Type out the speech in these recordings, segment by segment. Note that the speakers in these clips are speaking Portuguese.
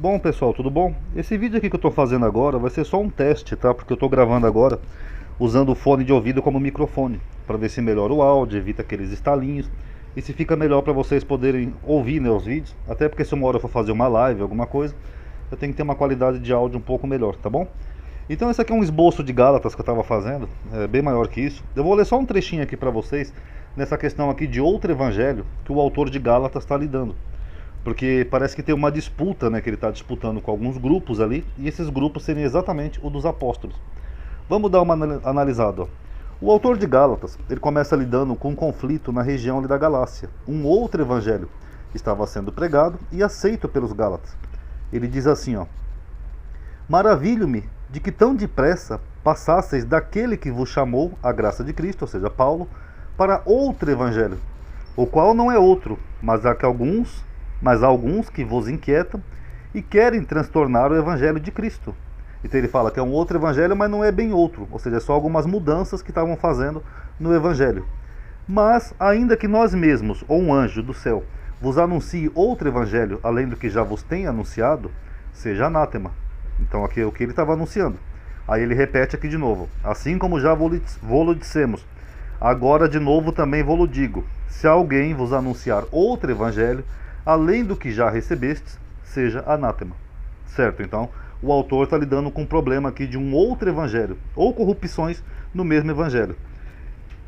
Bom pessoal, tudo bom? Esse vídeo aqui que eu estou fazendo agora vai ser só um teste, tá? Porque eu estou gravando agora usando o fone de ouvido como microfone, para ver se melhora o áudio, evita aqueles estalinhos e se fica melhor para vocês poderem ouvir, né, os vídeos. Até porque se uma hora eu for fazer uma live, alguma coisa, eu tenho que ter uma qualidade de áudio um pouco melhor, tá bom? Então esse aqui é um esboço de Gálatas que eu estava fazendo, é bem maior que isso. Eu vou ler só um trechinho aqui para vocês nessa questão aqui de outro evangelho que o autor de Gálatas está lidando. Porque parece que tem uma disputa, né, que ele está disputando com alguns grupos ali, e esses grupos seriam exatamente o dos apóstolos. Vamos dar uma analisada. Ó. O autor de Gálatas, ele começa lidando com um conflito na região ali da Galácia. Um outro evangelho estava sendo pregado e aceito pelos Gálatas. Ele diz assim, ó: maravilho-me de que tão depressa passasseis daquele que vos chamou a graça de Cristo, ou seja, Paulo, para outro evangelho, o qual não é outro, mas há alguns que vos inquietam e querem transtornar o evangelho de Cristo. Então ele fala que é um outro evangelho, mas não é bem outro, ou seja, é só algumas mudanças que estavam fazendo no evangelho. Mas, ainda que nós mesmos, ou um anjo do céu, vos anuncie outro evangelho, além do que já vos tem anunciado, seja anátema. Então aqui é o que ele estava anunciando. Aí ele repete aqui de novo: assim como já vô-lo dissemos, agora de novo também vô-lo digo, se alguém vos anunciar outro evangelho, além do que já recebestes, seja anátema. Certo? Então, o autor está lidando com um problema aqui de um outro evangelho, ou corrupções no mesmo evangelho.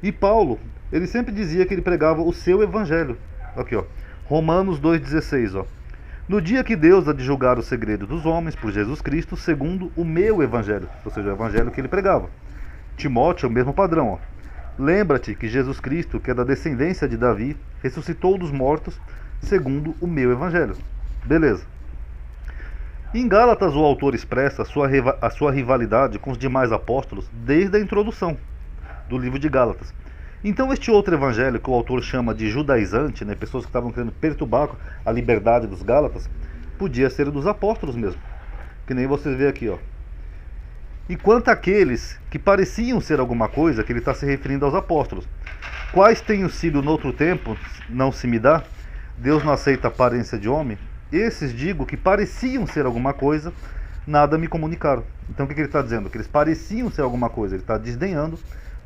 E Paulo, ele sempre dizia que ele pregava o seu evangelho. Aqui, ó, Romanos 2,16, ó. No dia que Deus há de julgar o segredo dos homens por Jesus Cristo, segundo o meu evangelho, ou seja, o evangelho que ele pregava. Timóteo é o mesmo padrão, ó. Lembra-te que Jesus Cristo, que é da descendência de Davi, ressuscitou dos mortos, segundo o meu evangelho. Beleza. Em Gálatas, o autor expressa a sua rivalidade com os demais apóstolos desde a introdução do livro de Gálatas. Então este outro evangelho que o autor chama de judaizante, né, pessoas que estavam querendo perturbar a liberdade dos Gálatas, podia ser dos apóstolos mesmo. Que nem vocês vê aqui, ó. E quanto àqueles que pareciam ser alguma coisa, que ele está se referindo aos apóstolos, quais tenham sido no outro tempo, não se me dá, Deus não aceita a aparência de homem, esses digo que pareciam ser alguma coisa, nada me comunicaram. Então o que ele está dizendo? Que eles pareciam ser alguma coisa, ele está desdenhando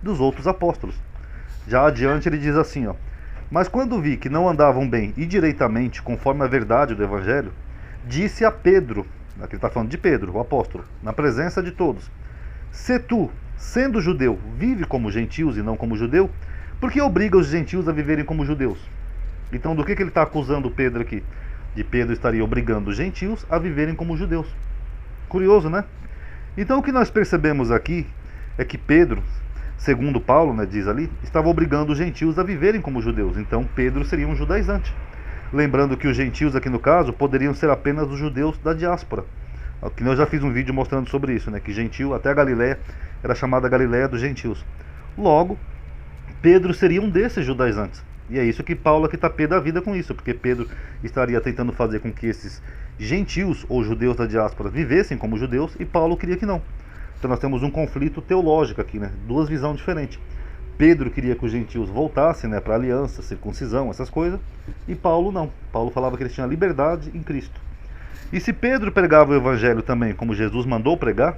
dos outros apóstolos. Já adiante ele diz assim, ó: mas quando vi que não andavam bem e direitamente conforme a verdade do evangelho, disse a Pedro, aqui ele está falando de Pedro, o apóstolo, na presença de todos: se tu, sendo judeu, vive como gentios e não como judeu, por que obriga os gentios a viverem como judeus? Então do que ele está acusando Pedro aqui? De Pedro estaria obrigando os gentios a viverem como judeus. Curioso, né? Então o que nós percebemos aqui é que Pedro, segundo Paulo, né, diz ali, estava obrigando os gentios a viverem como judeus. Então Pedro seria um judaizante. Lembrando que os gentios aqui no caso poderiam ser apenas os judeus da diáspora. Que eu já fiz um vídeo mostrando sobre isso, né, que gentio, até a Galileia, era chamada Galileia dos gentios. Logo, Pedro seria um desses judaizantes. E é isso que Paulo aqui está pé da vida com isso, porque Pedro estaria tentando fazer com que esses gentios ou judeus da diáspora vivessem como judeus, e Paulo queria que não. Então nós temos um conflito teológico aqui, né? Duas visões diferentes. Pedro queria que os gentios voltassem, né, para a aliança, circuncisão, essas coisas, e Paulo não. Paulo falava que eles tinham liberdade em Cristo. E se Pedro pregava o evangelho também como Jesus mandou pregar,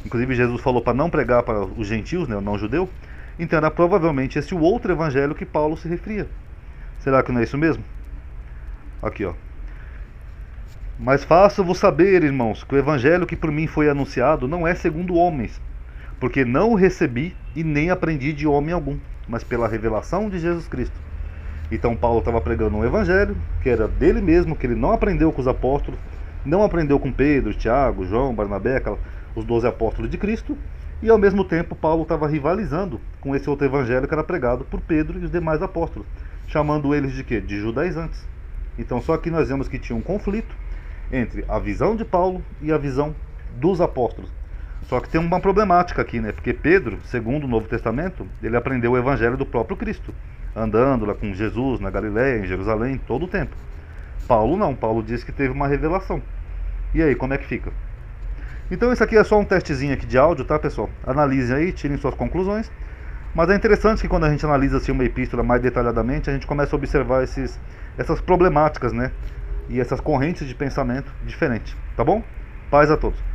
inclusive Jesus falou para não pregar para os gentios, né, o não judeu, então era provavelmente esse o outro evangelho que Paulo se referia. Será que não é isso mesmo? Aqui, ó. Mas faço-vos saber, irmãos, que o evangelho que por mim foi anunciado não é segundo homens, porque não o recebi e nem aprendi de homem algum, mas pela revelação de Jesus Cristo. Então Paulo estava pregando um evangelho que era dele mesmo, que ele não aprendeu com os apóstolos, não aprendeu com Pedro, Tiago, João, Barnabé, os 12 apóstolos de Cristo, e ao mesmo tempo Paulo estava rivalizando com esse outro evangelho que era pregado por Pedro e os demais apóstolos, chamando eles de quê? De judaizantes. Então só que nós vemos que tinha um conflito entre a visão de Paulo e a visão dos apóstolos. Só que tem uma problemática aqui, né? Porque Pedro, segundo o Novo Testamento, ele aprendeu o evangelho do próprio Cristo, andando lá com Jesus na Galileia, em Jerusalém, todo o tempo. Paulo não, Paulo diz que teve uma revelação. E aí, como é que fica? Então isso aqui é só um testezinho aqui de áudio, tá, pessoal? Analisem aí, tirem suas conclusões. Mas é interessante que quando a gente analisa assim, uma epístola mais detalhadamente, a gente começa a observar essas problemáticas, né? e essas correntes de pensamento diferentes, tá bom? Paz a todos.